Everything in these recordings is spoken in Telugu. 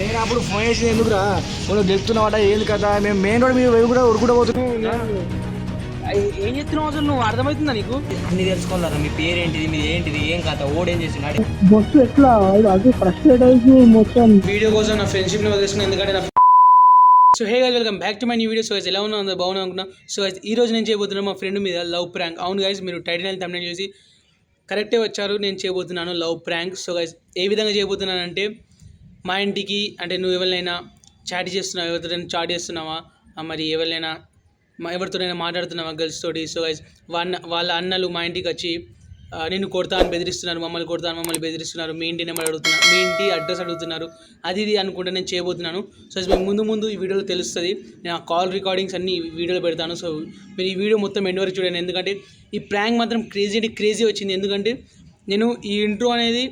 నేను అప్పుడు ఫోన్ చేసి ఎందుకురా మనం చెప్తున్నావాట ఏంది కదా మేము మెయిన్ రోడ్ మీద కూడా ఉరుకుంటూ పోతున్నాం. ఏం చెప్తున్నావు అసలు నువ్వు అర్థమవుతుందా నీకు? అన్ని తెలుసుకోవాలరా, మీ పేరేంటిది, మీది ఏంటిది, ఏం కథ, ఓడేం చేసినాడు బస్సు ఎట్లా అది ఫ్రస్ట్రేట్ అయ్యి మొత్తం వీడియో కోసం నా ఫ్రెండ్షిప్ ని వదిలేసుకున్నా. ఎందుకంటే నా so hey guys, welcome back to my new video. So guys ఎలా ఉన్నా అందరూ బాగున్నా అనుకున్నా. సో గైస్ ఈ రోజు నేను చేయబోతున్నా మా ఫ్రెండ్ మీద లవ్ ప్రాంక్. అవును గైస్, మీరు టైటిల్ అండ్ థంబ్నెయిల్ చూసి కరెక్టే వచ్చారు. నేను చేయబోతున్నాను లవ్ ప్రాంక్. సో గైస్ ఏ విధంగా చేయబోతున్నానంటే, మా ఇంటికి అంటే నువ్వు ఎవరినైనా చాట్ చేస్తున్నావా, ఎవరితో చాట్ చేస్తున్నావా, మరి ఎవరితోనైనా మాట్లాడుతున్నావా గర్ల్స్ తోటి. సో గైస్ వాళ్ళ అన్నలు మా ఇంటికి వచ్చి నిన్ను కొడతా అని బెదిరిస్తున్నారు, మమ్మల్ని బెదిరిస్తున్నారు, మీ ఇంటి నెంబర్ అడుగుతున్నారు, మీ ఇంటి అడ్రస్ అడుగుతున్నారు, అది ఇది అనుకుంటే నేను చేయబోతున్నాను. సో మీకు ముందు ఈ వీడియోలో తెలుస్తుంది. నేను ఆ కాల్ రికార్డింగ్స్ అన్ని వీడియోలో పెడతాను. సో మీరు ఈ వీడియో మొత్తం ఎండ్ వరకు చూడండి. ఎందుకంటే ఈ ప్రాంక్ మాత్రం క్రేజీ వచ్చింది. ఎందుకంటే నేను ఈ ఇంట్రో అనేది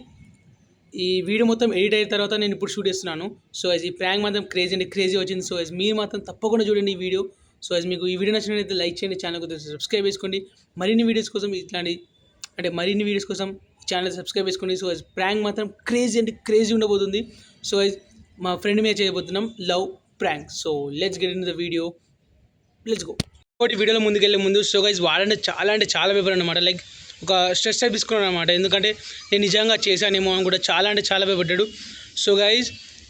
ఈ వీడియో మొత్తం ఎడిట్ అయిన తర్వాత నేను ఇప్పుడు షూట్ చేస్తున్నాను. సో ఈ ప్రాంక్ మాత్రం క్రేజీ వచ్చింది. సో మీరు మాత్రం తప్పకుండా చూడండి ఈ వీడియో. సో మీకు ఈ వీడియో నచ్చినట్లయితే లైక్ చేయండి, ఛానల్ కొద్దిగా సబ్స్క్రైబ్ చేసుకోండి. మరిన్ని వీడియోస్ కోసం ఛానల్ సబ్స్క్రైబ్ చేసుకోండి. సో ప్రాంక్ మాత్రం క్రేజీ ఉండబోతుంది. సో మా ఫ్రెండ్ మీద చేయబోతున్నాం love prank. So let's get in the video, let's go. ఇంకోటి వీడియోలో ముందుకెళ్ళే ముందు, సో గైస్ వాడంటే చాలా పేపర్ అనమాట. లైక్ ఒక స్ట్రెస్ టైప్ తీసుకున్నాను అనమాట. ఎందుకంటే నేను నిజంగా చేశానేమో అని కూడా చాలా భయపడ్డాడు. సో గైస్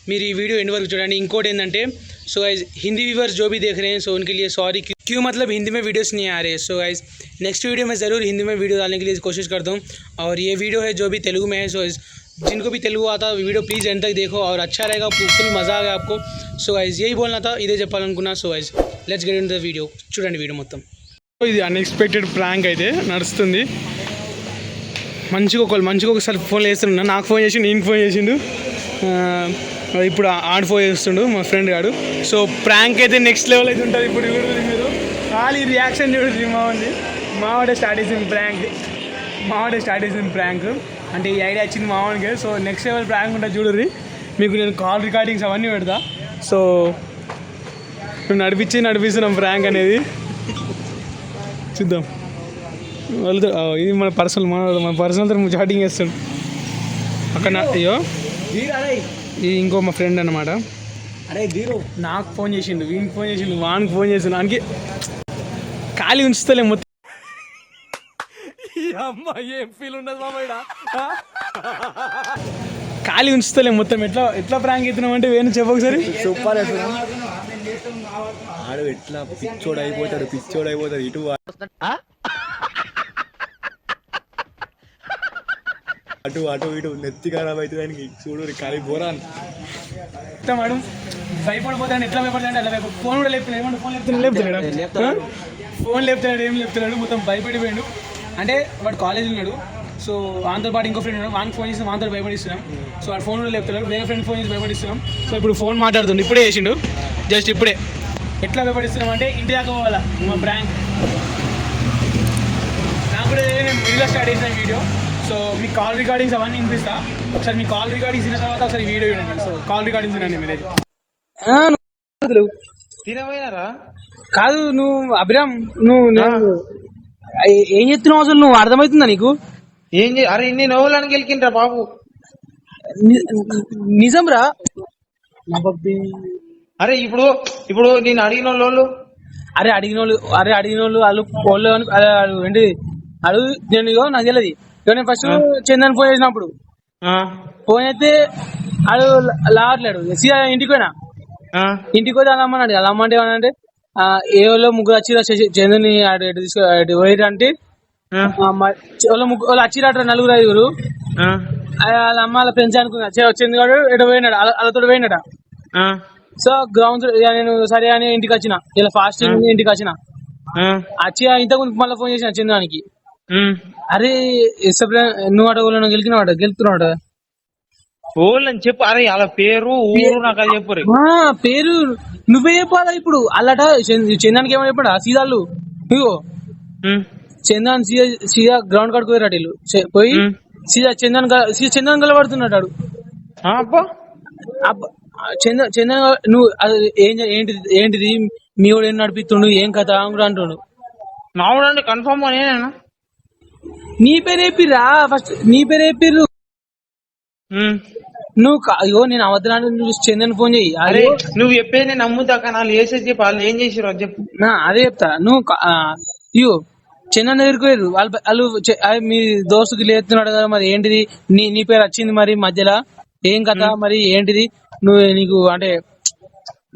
మీరు ఈ వీడియో ఎండ్ వరకు చూడండి. ఇంకోటి ఏంటంటే, सो गाइस हिंदी व्यूवर्स जो भी देख रहे हैं, सो उनके लिए सॉरी, क्यों मतलब हिंदी में वीडियोस नहीं आ रहे. सो गाइस नेक्स्ट वीडियो में ज़रूर हिंदी में वीडियो डालने के लिए कोशिश करता हूँ. और ये वीडियो है जो भी तेलुगु में है. सो जिनको भी तेलुगु आता वीडियो प्लीज़ एंड तक देखो और अच्छा रहेगा, फुल मज़ा आ गया आपको. सो गाइस यही बोलना था, इधे చెప్పాలనుకున్నా. So guys let's get in the video. చూడండి వీడియో మొత్తం. ఇది అన్ఎక్స్పెక్టెడ్ ప్రాంక్ అయితే నడుస్తుంది. మంచిగా ఒకసారి ఫోన్ చేస్తున్నా. నాకు ఫోన్ చేసి నేను ఫోన్ చేసిండు. ఇప్పుడు ఆడు ఫోన్ చేస్తుండు మా ఫ్రెండ్ గాడు. సో ప్రాంక్ అయితే నెక్స్ట్ లెవెల్ అయితే ఉంటుంది. ఇప్పుడు చూడండి మీరు ఖాళీ రియాక్షన్ చూడండి. మావాడే స్టార్ట్ చేసింది ప్రాంక్. అంటే ఈ ఐడియా వచ్చింది మావాడికి. సో నెక్స్ట్ లెవెల్ ప్రాంక్ ఉంటుంది చూడండి. మీకు నేను కాల్ రికార్డింగ్స్ అవన్నీ పెడతా. సో మేము నడిపిస్తున్నాం ప్రాంక్ అనేది. చూద్దాం. వాళ్ళతో ఇది మన పర్సనల్ చాటింగ్ చేస్తాడు అక్కడ. అయ్యో ఇది ఇంకో మా ఫ్రెండ్ అనమాట. అరే దీరు నాకు ఫోన్ చేసిండు, వీనికి ఫోన్ చేసిండు, వానికి ఫోన్ చేసిండు. వానికి ఖాళీ ఉంచుతలే మొత్తం. అమ్మాయి ఏం ఫీల్ ఉండదు మామయ్య. ఖాళీ ఉంచుతలే మొత్తం. ఎట్లా ప్రాంక్ అవుతున్నాం అంటే వేణు చెప్పొకసారి. సూపర్ ఆడు ఎట్లా పిచ్చోడు అయిపోతాడు ఇటు అటు ఇటు నెత్తి ఖరాబ్ అవుతుంది ఆయనకి. చూడు ఖాళీ బోరాన్ మేడం భయపడిపోతాడు. ఎట్లా భయపడతాడు అలా ఫోన్ కూడా లేపుతున్నాడు. ఫోన్ లేపుతున్నాడు ఏం లేపుతున్నాడు, మొత్తం భయపడిపోయాడు. అంటే వాడు కాలేజీలో ఉన్నాడు. సో వానితో పాటు ఇంకో ఫ్రెండ్ ఉన్నాడు. వానికి ఫోన్ చేసి వానితో భయపడిస్తున్నాం. సో వాడు ఫోన్ కూడా లేపుతున్నాడు. వేరే ఫ్రెండ్ ఫోన్ చేసి భయపడిస్తున్నాం. సో ఇప్పుడు ఫోన్ మాట్లాడుతుండు. ఇప్పుడే చేసిండు, జస్ట్ ఇప్పుడే. ఎట్లా భయపడిస్తున్నాం అంటే ఇంటి దాకా పోవాలా మా ప్రాంక్. నాకు కూడా నేను వీడియో స్టార్ట్ చేసిన వీడియో. సో మీ కాల్ రికార్డింగ్స్ అవన్నీ వినిపిస్తా. ఒకసారి మీ కాల్ రికార్డింగ్స్ విన్న తర్వాత ఒకసారి వీడియో చూడండి. సో కాల్ రికార్డింగ్స్ వినండి మీరే. తినపోయినారా? కాదు నువ్వు అభిరామ్, నువ్వు ఏం చెప్తున్నావు అసలు? నువ్వు అర్థమవుతుందా నీకు? అరే ఇన్ని నవ్వులను గెలికిండ్రా బాబు. నిజం రా. అరే ఇప్పుడు నేను అడిగిన వాళ్ళు అడిగిన వాళ్ళు వాళ్ళు ఏంటి అడుగు. నేను నాకు తెలియదు. నేను ఫస్ట్ చందన్ ఫోన్ చేసినప్పుడు ఫోన్ అయితే అడు లావట్లేడు. ఇంటికి పోయినా, ఇంటికి పోతే అలా అమ్మన్నాడు. అలా అమ్మంటే ఏమనంటే ఏ వాళ్ళు ముగ్గురు వచ్చిరా చందన్ పోయిరంటే వాళ్ళు వచ్చిరాట 4-5. వాళ్ళ అమ్మ వాళ్ళ ఫ్రెండ్స్ అనుకున్నా. చంద్రుడు ఎటు పోయినాడు, వాళ్ళతో పోయినాడ. సో గ్రౌండ్ నేను సరే అని ఇంటికి వచ్చిన. ఇలా ఫాస్టింగ్ ఇంటికి వచ్చిన. వచ్చి ఇంతకు మళ్ళీ ఫోన్ చేసిన చంద్రానికి. అరే నువ్వు అడగలను గెలుతున్నాడు ఓళ్ళని చెప్పు. అరే అలా పేరు ఊరు నాకు అది చెప్పు. పేరు నువ్వే చెప్పాలా ఇప్పుడు. అల్లట చందానికి ఏమో చెప్పాడా సీదాళ్ళు. ఇగో చందాన్ సీదా గ్రౌండ్ కాడికి పోయాడు. వీళ్ళు పోయి సీదా చందన్ గలబడుతున్నాడు. చందన్ నువ్వు ఏంటిది మీ వాడు ఏం నడిపిస్తుండు, ఏం కథ కూడా అంటుండు. నావుడండి కన్ఫర్మ్ నేనేనా? నీ పేరు చెప్పిర్రా ఫస్ట్. నీ పేరు చెప్పిర్రు. నువ్వు అయ్యో నేను అవతరాన్ని చూసి చందన్ ఫోన్ చెయ్యి. అరే నువ్వు చెప్పేది నేను నమ్ముతా కానీ వాళ్ళు వేసేది చెప్పి వాళ్ళు ఏం చేసిరు అది చెప్పు. అదే చెప్తా. నువ్వు అయ్యో చందన్ దగ్గరికి పోయారు వాళ్ళు మీ దోస్తుకి లేస్తున్నాడు కదా, మరి ఏంటిది నీ పేరు వచ్చింది మరి మధ్యలో ఏం కథ మరి ఏంటిది, నీకు అంటే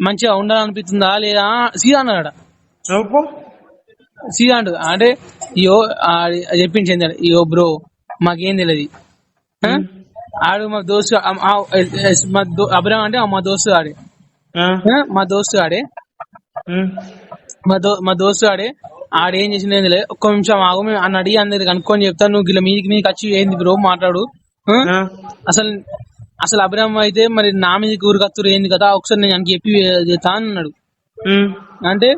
మంచిగా ఉండాలనిపిస్తుందా లేదా సీదా అన్నాడు. సీదా అంటు అంటే ఇయో చెప్పింది చందన్, ఇయో బ్రో మాకేం తెలియదు, ఆడు మా దోస్తు అబ్రామ్ అంటే మా దోస్తు ఆడే మా దోస్తు ఆడే ఆడేం చేసింది ఏంది లేదు. ఒక్క నిమిషం ఆగు అని అడిగి అందరికి కనుక్కొని చెప్తాను. నువ్వు ఇలా మీదికి వచ్చి ఏంది బ్రో మాట్లాడు. అసలు అబ్రామ్ అయితే మరి నా మీదకి ఊరికత్తురు ఏంది కదా ఒకసారి నేను చెప్పి చేస్తా అన్నాడు. అంటే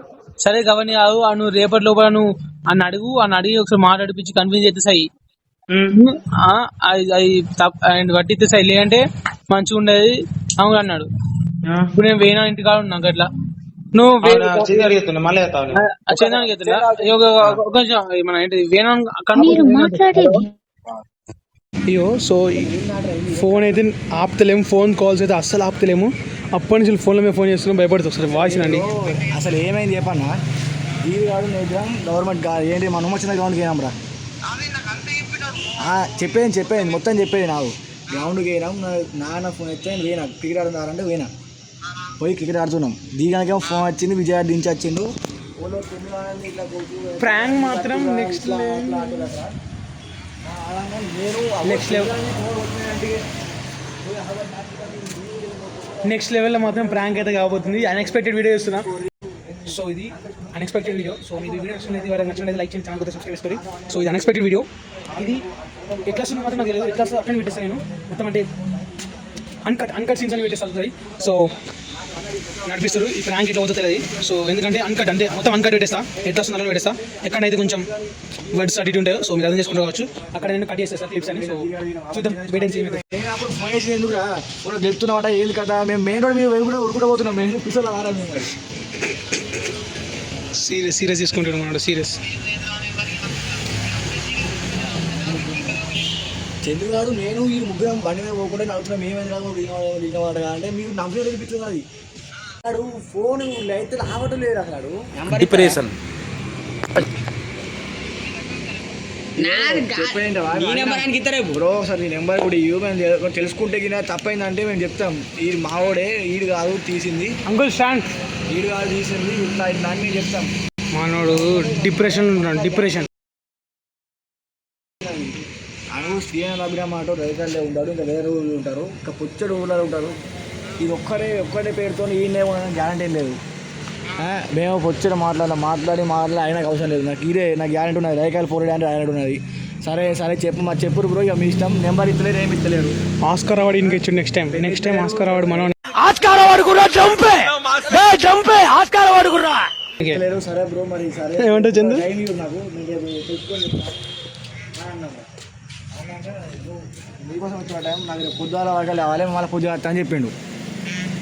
సరే గవర్నీ కాదు నువ్వు రేపటి లోపల నువ్వు అని అడిగి ఒకసారి మాట్లాడిపించి కన్విన్స్ చేస్తే సై అది పట్టిస్తే సై లేదంటే మంచిగా ఉండేది అవును అన్నాడు. ఇప్పుడు నేను వేనా ఇంటికాడ ఉన్నాను అట్లా నువ్వు అయ్యో సో ఫోన్ అయితే ఆపుతలేము, ఫోన్ కాల్స్ అయితే అస్సలు ఆపుతలేము. అప్పటి నుంచి ఫోన్లో మేము ఫోన్ చేస్తున్నాం, భయపడుతుంది ఒకసారి వాయిస్ అండి. అసలు ఏమైంది చెప్పన్నా, ఇది కాదు నేద్దాం గవర్నమెంట్ ఏంటి మనం వచ్చిన గ్రౌండ్కి అయినాం చెప్పేది మొత్తం చెప్పేది. నాకు గ్రౌండ్కి అయినాం, నాన్న ఫోన్ అయితే వేనా క్రికెట్ ఆడుతున్నారంటే వేనా పోయి క్రికెట్ ఆడుతున్నాం. దీనికేమో ఫోన్ వచ్చింది, విజయ్ దించి వచ్చిండు. ప్రాంక్ మాత్రం నెక్స్ట్ లెవెల్లో మాత్రం ప్రాంక్ అయితే కాబోతుంది. అన్ఎక్స్పెక్టెడ్ వీడియో చేస్తున్నా. సో ఇది అన్ఎక్స్పెక్టెడ్ వీడియో. సో మీరు వీడియో నచ్చినది లైక్ చేయండి, ఛానల్ కూడా సబ్స్క్రైబ్ చేసుకోండి. సో ఇది అన్ఎక్స్పెక్టెడ్ వీడియో. ఇది ఎట్లా వస్తుంది మాత్రం నాకు తెలియదు. ఎట్లా అక్కడ పెట్టేస్తాను నేను మొత్తం అంటే అన్కట్ సీన్స్ అని పెట్టేస్తాను. సో నడిపిస్తారు ఈ ప్రాంక్ ఇట్లా అవుతుంది తెలియదు. సో ఎందుకంటే అన్కట్ అంటే మొత్తం అన్కట్ పెట్టేస్తా, ఎట్లా వస్తుంది అలా పెట్టేస్తా. ఎక్కడైతే కొంచెం వర్డ్స్ అటు ఉంటాయో సో మీరు అర్థం చేసుకుంటూ కావచ్చు. అక్కడ నేను కట్ చేసేస్తా క్లిప్స్ అని. సో చూద్దాం వెయిట్ అండ్ సీ. అప్పుడు ఫోన్ చేసి ఎందుకురా చెప్తున్నామాట ఏంది కదా, మేము మెయిన్ రోడ్ మీద కూడా ఉరుకుంటూ పోతున్నాం. మేము పిసలు సీరియస్ తీసుకుంటాడు మనోడు సీరియస్. చంద్రు గారు నేను ఈ ముగ్గురం బండి మీద పోకుండా నడుపుతున్నాం. మేమేది కాదు అంటే మీకు నమ్మకం అనిపిస్తుంది. అది అడు ఫోన్ అయితే రావటం లేదు. అసలు డిప్రెషన్ బ్రో ఒకసారి నీ నెంబర్ కూడా మేము తెలుసుకుంటే గిన తప్పైందంటే మేము చెప్తాం. ఈడు మావోడే, ఈడు కాదు తీసింది అంకుల్ స్టాండ్, ఈడు కాదు తీసింది ఇట్లా ఇట్లా అని మేము చెప్తాం. మనోడు డిప్రెషన్ అను శ్రీనాథ్ అభిరామ్ ఆటో రైతులే ఉంటాడు, ఇంకా వేరే ఊళ్ళు ఉంటారు, ఇంకా పుచ్చడు ఊళ్ళో ఉంటారు. ఇది ఒక్కడే పేరుతో ఈయనే ఉండడానికి గ్యారంటీ ఏం లేదు. మేము పొచ్చడం మాట్లాడి ఆయనకు అవసరం లేదు. నాకు గ్యారెంటీ ఉన్నది. రైకాయలు పోరాడు అంటే ఆయన ఉన్నది. సరే చెప్పురు బ్రో, ఇక మీ ఇష్టం. నెంబర్ ఇస్తలేరు, ఏమి ఇస్తలేరు. ఆస్కార్ అవార్డు ఇంక ఇచ్చాడు. నెక్స్ట్ టైం ఆస్కార్ అవార్డు మనం సరే బ్రో మరి సరే ఏమంటావు చందు? నాకు మీకోసం వచ్చిన టైం నాకు పొద్దుగాల వరకు లేవాలి, మళ్ళీ పొద్దుగా అని చెప్పిండు.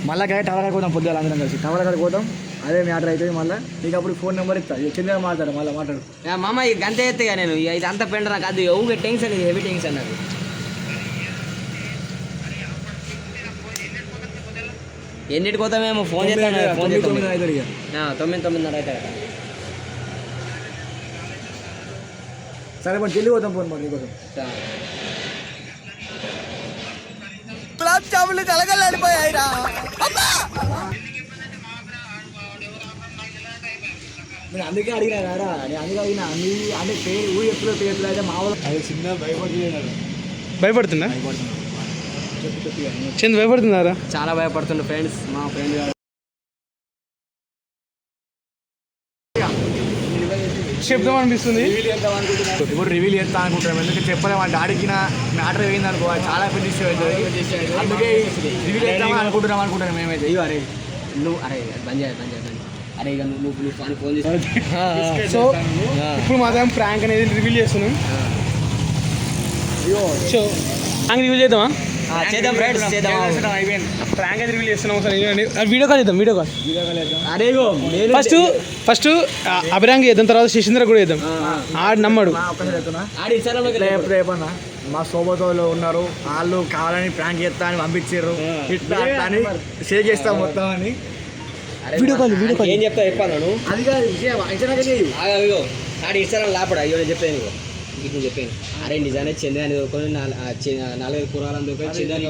మళ్ళీ టవర్ పోదాం పొద్దుగాల అందరం కలిసి టవర్ కాడికి పోతాం. అదే మ్యాటర్ అవుతుంది. మళ్ళీ నీకు అప్పుడు ఫోన్ నెంబర్ ఇస్తా, చిన్నగా మాట్లాడు. మళ్ళీ మాట్లాడు మామ ఇక అంతే ఎత్తుగా నేను ఇది అంత పెండ నాకు అది ఊగే టెన్షన్, ఇది హెవీ టెన్షన్ నాకు. ఎన్నిటికి పోతామేమో ఫోన్ చేస్తాను. ఫోన్ 9:09 అయితే కదా. సరే మరి జల్లి పోతాం ఫోన్ మరి నీకోసం. కలగలాడిపోయాయిరా నేను అందుకే అడిగినా కదా, నేను అందుకే అడిగినా అంటే పేరు ఊరు ఎప్పుడు అయితే మా వాళ్ళు అది చిన్న భయపడుతుందా చంద్ర? భయపడుతున్నారా? చాలా భయపడుతుండే ఫ్రెండ్స్. మా ఫ్రెండ్ చెప్దాం అనిపిస్తుంది. ఇప్పుడు రివీల్ చేస్తా అనుకుంటున్నాం. ఎందుకంటే చెప్పలేము. అంటే అడిగిన మ్యాటర్ అయింది అనుకో, చాలా పెద్ద ఇష్యూ అవుతుంది. అందుకే రివీల్ చేద్దామని అనుకుంటున్నాం మేమైతే. అరే నువ్వు అరే బంద్ చేయాలి అరే ఇక నువ్వు ఫోన్ చేసి. సో ఇప్పుడు మాత్రం ప్రాంక్ అనేది రివీల్ చేస్తున్నాం. సో ప్రాంక్ రివీల్ చేద్దామా? చేద్దాం ఫ్రెండ్స్, చేద్దాం. ప్రాంక్ అయితే రివీల్ చేస్తున్నాం. ఒకసారి వీడియో కాల్ చేద్దాం. అరే ఫస్ట్ అభిరాంగ్ చేద్దాం, తర్వాత శశీంద్ర కూడా చేద్దాం. ఆడు నమ్మడు. రేపన్నా మా సోబతోళ్ళు ఉన్నారు, వాళ్ళు కావాలని ప్రాంక్ చేస్తా అని పంపించారు, ఇట్లా అట్లా అని షేర్ చేస్తాం మొత్తం అని. వీడియో కాల్ ఏం చెప్తా చెప్పాను నువ్వు అది కాదు అయ్యో నాడు ఇన్స్టాగ్రామ్ లాపడా అయ్యో నేను చెప్పాను నీకు ఇది నేను చెప్పాను. అరే నిజానే చంద్రాన్ని దొరుకుని 4 కూరగాయలను దొరికి చంద్రాన్ని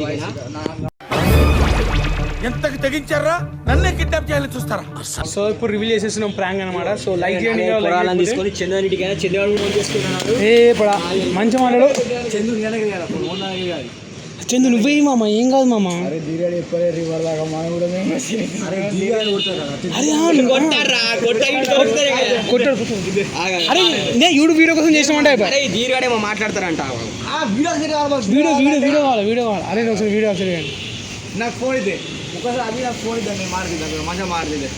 ఎంతకు తెగించారా నన్నే కిడ్నాప్ చేయాలని చూస్తారా? సో ఇప్పుడు రివీల్ చేసేస్తున్నాం ప్రాంక్ అనమాట. సో లైక్ చేయండి, కూరగాయలను తీసుకొని చంద్రానిటికైనా చంద్రాన్ని ఫోన్ చేసుకుంటున్నాడు. ఇప్పుడు మంచి మాట్లాడు చందు చందు నువ్వే మామ, ఏం కాదు మామ. అరే నేను వీడియో కోసం చేసినామంటే దీర్ఘాడేమో మాట్లాడతారంట. వీడియో కావాలి. అరే ఒకసారి వీడియో ఒకసారి నాకు ఫోన్ ఇద్దే ఒకసారి, అది నాకు ఫోన్ ఇద్దా, నేను మాట్లాడిద్దా మంచిగా మాట్లాడిద్దే.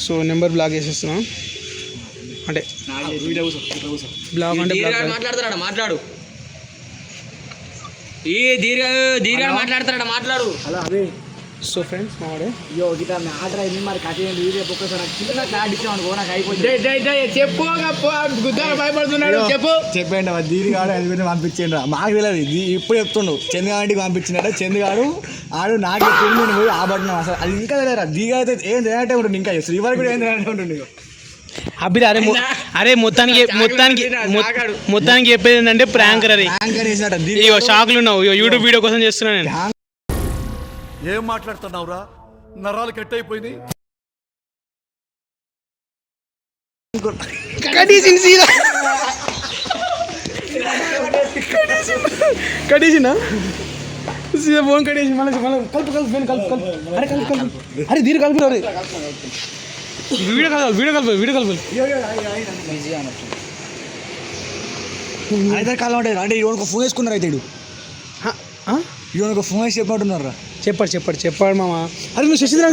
సో నెంబర్ బ్లాక్ చేసేస్తున్నాం అంటే బ్లాక్ అంటే మాట్లాడతారా మాట్లాడు. ఈ దీర్ఘ మాట్లాడతారా మాట్లాడు. అలా అదే. సో ఫ్రెండ్స్ మావాడే అయ్యో గిట్లా ఆర్డర్ అయింది మరి కట్టేయండి, రేపు ఒక్కసారి నాకు చిన్న కార్డు ఇచ్చాం అనుకో, నాకు అయిపోయింది. చెప్పు భయపడుతున్నాడు చెప్పు చెప్పండి దీనిగాడు అది గురించి పంపించండి, మాకు తెలియదు. ఇప్పుడు చెప్తుండు చంద్రగాడికి పంపించినాడు, చంద్రగాడు ఆడు నాకు చెప్పింది, నేను పోయి ఆబట్టినా. అసలు అది ఇంకా తెలియదు. దీగా అయితే ఏం తినట్టే ఉంటుంది, ఇంకా శ్రీవారి కూడా ఏం తినట్టే ఉంటుంది. అబ్బి అరే మొత్తానికి చెప్పేది ఏంటంటే ప్రాంక్ రే. ఇగో షాక్లు ఉన్నావు, యూట్యూబ్ వీడియో కోసం చేస్తున్నా నేను. ఏం మాట్లాడుతున్నావురా? నరాలు కట్ అయిపోయింది. కట్టేసినా సీదా ఫోన్ కట్టేసి మళ్ళీ కలుపు. అరే దీని కలుపు రే. వీడియో కలుపు. అయితే కాలం ఉంటుంది అంటే ఇవన్నీ ఫోన్ వేసుకున్నారు. అయితే ఇవన్నీ ఫోన్ వేసి చెప్పమంటున్నారా? చెప్పాడు మామ. అరే నువ్వు శశిధర్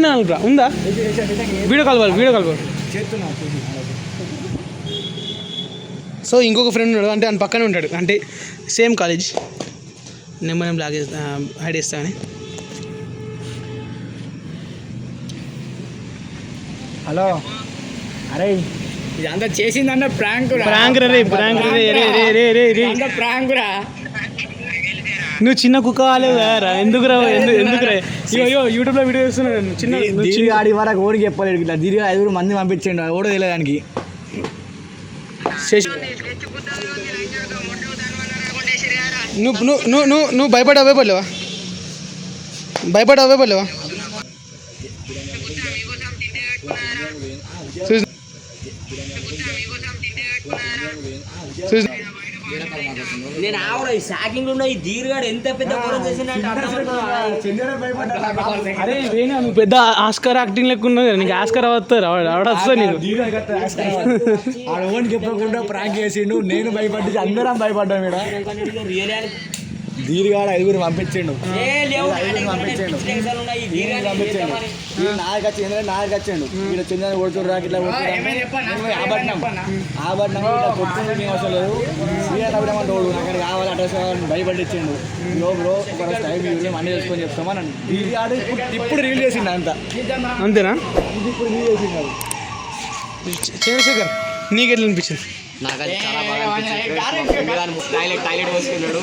అనుకురా ఉందా? వీడియో కలవాలి. సో ఇంకొక ఫ్రెండ్ ఉన్నాడు, అంటే ఆయన పక్కనే ఉంటాడు, అంటే సేమ్ కాలేజ్. నెంబర్ నేను బ్లాక్ హైడ్ చేస్తా అని. హలో అరే ఇదంతా చేసిందన్న ప్రాంక్ రే. నువ్వు చిన్న కుక్క వాళ్ళేరా, ఎందుకురా? యూట్యూబ్ లో వీడియో చేస్తున్నాను. చిన్న ఆడి వరకు ఓడికి చెప్పలేదు, ఇట్లా దీర్ఘ 5 మంది పంపించండి, ఓడ తెలియదానికి. నువ్వు భయపడలేవా? నేను ఆవిడ ఈ షాకింగ్ లో ఈ దీర్ఘాడు ఎంత పెద్ద కూర చేసిందంటే అరే వేణు నువ్వు పెద్ద ఆస్కార్ యాక్టింగ్ లెక్క ఉన్నది, నీకు ఆస్కార్ వస్తారు ఆవిడ వస్తుంది నీకు. ఓన్ చెప్పకుండా ప్రాంక్ చేసిండు, నేను భయపడ్డా, అందరం భయపడ్డాం. దీర్ఘాడు 5 పంపించిండు. నాకు వచ్చాడు వీళ్ళు చంద్రాన్ని కొడుతుర్రా ఇట్లా ఆబట్టినాం కొట్టుకుంటే అవసరం లేదు. శ్రీరామంటే నాకు కావాలి అడ్రస్ కావాలని భయపడిచ్చిండు. బ్రో ఒక టైం అన్నీ తెలుసుకొని చెప్తామని దీర్ఘాడు ఇప్పుడు రీల్ చేసిండు. అంతేనా? ఇది ఇప్పుడు రీల్ చేసిండు. చంద్రశేఖర్ నీకు ఎట్లా అనిపించింది? నాకు అది చాలా బాగా అనిపించింది. టాయిలెట్ పోసుకున్నాడు,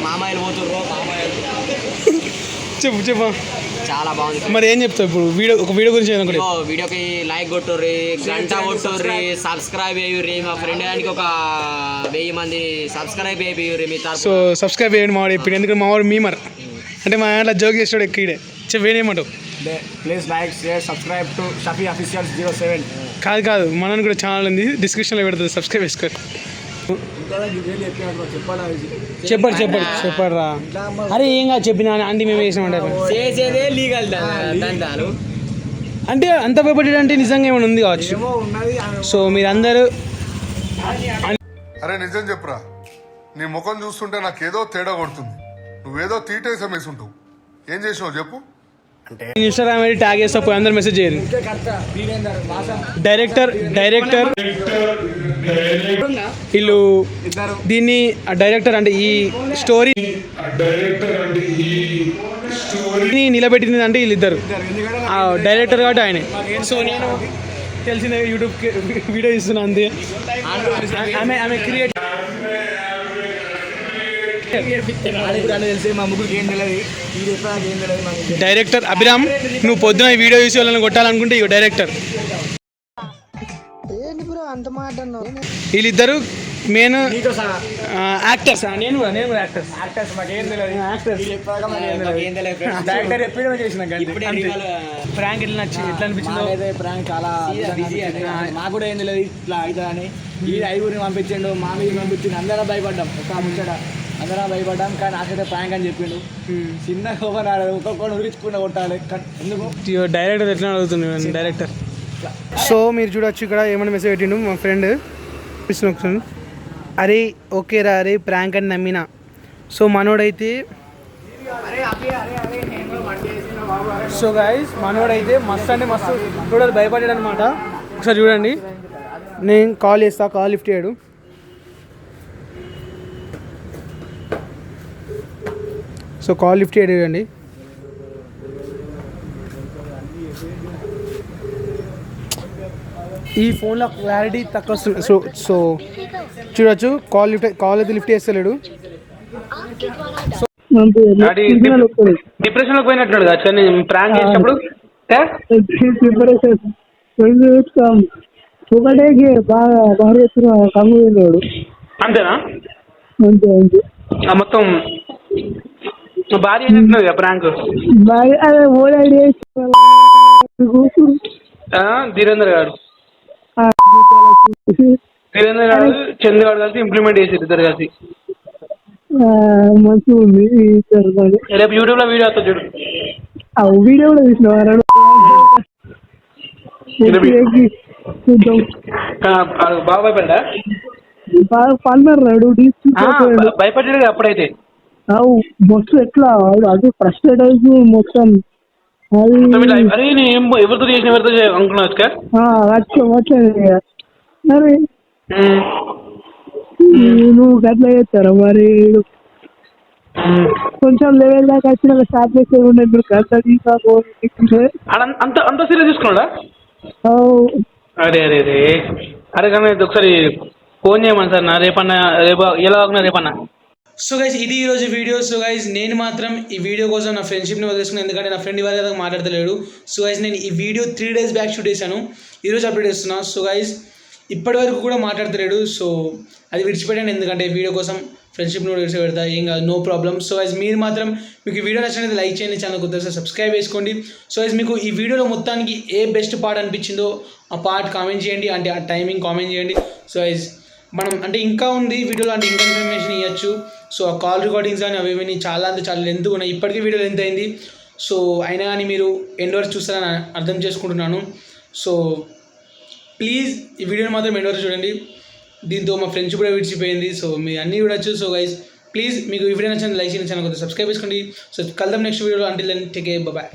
మామాయిలు పోతుర్రు. చెప్పు చాలా బాగుంది. మరి ఏం చెప్తావు ఇప్పుడు? వీడియో గురించి వీడియోకి లైక్ కొట్టుర్రి, గంట కొట్టుర్రి, సబ్స్క్రైబ్ అయ్యుర్రి. మా ఫ్రెండ్ దానికి ఒక 1000 మంది సబ్స్క్రైబ్ అయ్యుర్రి మీ తరఫున. సో సబ్స్క్రైబ్ చేయండి మావాడు. ఇప్పుడు ఎందుకంటే మావాడు మీమర్ అంటే మా దాంట్లో జోక్ చేస్తాడు ఎక్కడే. వేరేమంటావు? Please like share subscribe to Shafi official 07. కాదు మనని కూడా ఛానల్ ఉంది, డిస్క్రిప్షన్లో పెడుతుంది, సబ్స్క్రైబ్ చేసుకోండి. చెప్పాడు రా. అరే ఏం కాదు చెప్పినా అంటే మేము వేసినామంటే చేసేదే లీగల్ దండాలు. అంటే అంత భయపడేది అంటే నిజంగా ఏమైనా ఉంది కావచ్చు. సో మీరందరూ అరే నిజం చెప్పురా, నీ ముఖం చూస్తుంటే నాకేదో తేడా కొడుతుంది. నువ్వేదో తీటేసం వేసుంటావు. ఏం చేసినావు చెప్పు? ఇన్స్టాగ్రామ్ ఐడి ట్యాగ్ చేస్తా, పోయి అందరు మెసేజ్ చేయండి. డైరెక్టర్ వీళ్ళు దీన్ని డైరెక్టర్ అంటే ఈ స్టోరీ నిలబెట్టింది అంటే వీళ్ళిద్దరు డైరెక్టర్ కాబట్టి ఆయనే. సో తెలిసిన యూట్యూబ్ వీడియో ఇస్తున్నా అంతే. ఆమె క్రియేట్ తెలిసి మా ముగ్గురికి ఏం తెలియదు, ఇది ఎప్పుడు నాకు ఏం తెలియదు. మాకు డైరెక్టర్ అభిరామ్, నువ్వు పొద్దున ఈ వీడియో చూసి వాళ్ళని కొట్టాలనుకుంటే ఇవి డైరెక్టర్. వీళ్ళిద్దరు మెయిన్ నీతో సహా యాక్టర్స్. నేను కూడా యాక్టర్స్. యాక్టర్స్ మాకేం తెలియదు. యాక్టర్స్ ఇది చెప్పాక మాకు ఏం తెలియదు. ఏం తెలియదు friends. డైరెక్టర్ ఎప్పుడైనా చేసిన ప్రాంక్ ఎట్లా అనిపించిందో. నాకైతే ప్రాంక్ చాలా busy అంటే. నాకు కూడా ఏం తెలియదు ఇట్లా అవుతుందని. ఈ ఐదుగురిని పంపించిండు, మా మీద పంపించిండు, అందరం భయపడ్డాం. ఒక ముచ్చట అందరం భయపడ్డాం. కానీ నాకైతే ప్రాంక్ అని చెప్పిండు. చిన్నగా ఒక్కొక్కరు ఉరికించుకుంటూ కొట్టాలి. ఎందుకు డైరెక్టర్ ఎట్లా అడుగుతుంది డైరెక్టర్. సో మీరు చూడొచ్చు ఇక్కడ ఏమైనా మెసేజ్ పెట్టిండు మా ఫ్రెండ్ ఒకసారి. అరే ఓకే రా, అరే ప్రాంక్ అని నమ్మినా. సో మనోడైతే మనోడైతే మస్తు అంటే మస్తు చూడాలి భయపడ్డాడు అనమాట. ఒకసారి చూడండి, నేను కాల్ చేస్తా, కాల్ లిఫ్ట్ చేయడు. సో కాల్ లిఫ్ట్ చేయడండి. ఈ ఫోన్లో క్లారిటీ తక్కువ వస్తుంది. సో చూడొచ్చు, కాల్ అయితే లిఫ్ట్ చేస్తలేడు. డిప్రెషన్లోకి పోయినట్టున్నాడు కదా ప్రాంక్ చేసినప్పుడు. ఒకటే బాగా భారీ ఎత్తున కమ్ము వెళ్ళాడు. అంతేనా? అంతే అంతే. మొత్తం భారీ అయినట్టున్నది కదా ప్రాంక్. బాగా అదే ఓడాడి ధీరేందర్ గారు చంద్ర గారు కలిసి ఇంప్లిమెంట్ చేసారు ఇద్దరు కలిసి. మంచిగా ఉంది. రేపు యూట్యూబ్ లో వీడియో వస్తా చూడు. వీడియో కూడా చూసినావారు బాగా భయపడ్డా? బాగా పన్నాడు భయపడ్డాడు అప్పుడైతే. మొత్తం ఎట్లా అది ఫ్రస్ట్రేట్ అయితే మొత్తం అరే నేను ఎవరితో చేసిన ఎవరితో అనుకున్నావు. అరే నువ్వు గట్లా చేస్తారా మరి? కొంచెం లెవెల్ దాకా వచ్చిన స్టార్ట్ చేసే ఉండదు. అంత అంత సీరియస్ తీసుకున్నాడా? అరే అరే అరే అరే కానీ ఒకసారి ఫోన్ చేయమని సార్. నా రేపన్నా రేపు ఎలా కాకుండా రేపన్నా. సో గైస్ ఇది ఈరోజు వీడియో. సో గైస్ నేను మాత్రం ఈ వీడియో కోసం నా ఫ్రెండ్షిప్ని వదిలేసుకున్నాను, ఎందుకంటే నా ఫ్రెండ్ ఇవాళ కదా మాట్లాడతలేడు. సో గైస్ నేను ఈ వీడియో 3 days బ్యాక్ షూట్ చేశాను, ఈరోజు అప్డేట్ చేస్తున్నా. సో గైస్ ఇప్పటి వరకు కూడా మాట్లాడతలేడు. సో అది విడిచిపెట్టాను, ఎందుకంటే వీడియో కోసం ఫ్రెండ్షిప్ని కూడా విడిచిపెడతా, ఏం కాదు, నో ప్రాబ్లం. సో గైస్ మీరు మాత్రం మీకు ఈ వీడియో నచ్చినట్లయితే లైక్ చేయండి, ఛానల్ కొద్దిగా సబ్స్క్రైబ్ చేసుకోండి. సో గైస్ మీకు ఈ వీడియోలో మొత్తానికి ఏ బెస్ట్ పార్ట్ అనిపించిందో ఆ పార్ట్ కామెంట్ చేయండి, అంటే ఆ టైమింగ్ కామెంట్ చేయండి. సో గైస్ మనం అంటే ఇంకా ఉంది వీడియోలో, అంటే ఇంకా ఇన్ఫర్మేషన్ ఇవ్వచ్చు. సో ఆ కాల్ రికార్డింగ్స్ కానీ అవి ఇవన్నీ చాలా అంటే చాలా లెంత్ ఉన్నాయి. ఇప్పటికీ వీడియో లెంత్ అయింది. సో అయినా కానీ మీరు ఎండ్ వరకు చూస్తారని అర్థం చేసుకుంటున్నాను. సో ప్లీజ్ ఈ వీడియోని మాత్రం ఎండ్ వరకు చూడండి. దీంతో మా ఫ్రెండ్స్ కూడా విడిచిపోయింది. సో మీరు అన్నీ చూడొచ్చు. సో గైస్ ప్లీజ్ మీకు ఈ వీడియో నచ్చిన లైక్ చేయండి, ఛానల్ కొద్దిగా సబ్స్క్రైబ్ చేసుకోండి. సో కలుద్దాం నెక్స్ట్ వీడియోలో. Until then take care, by.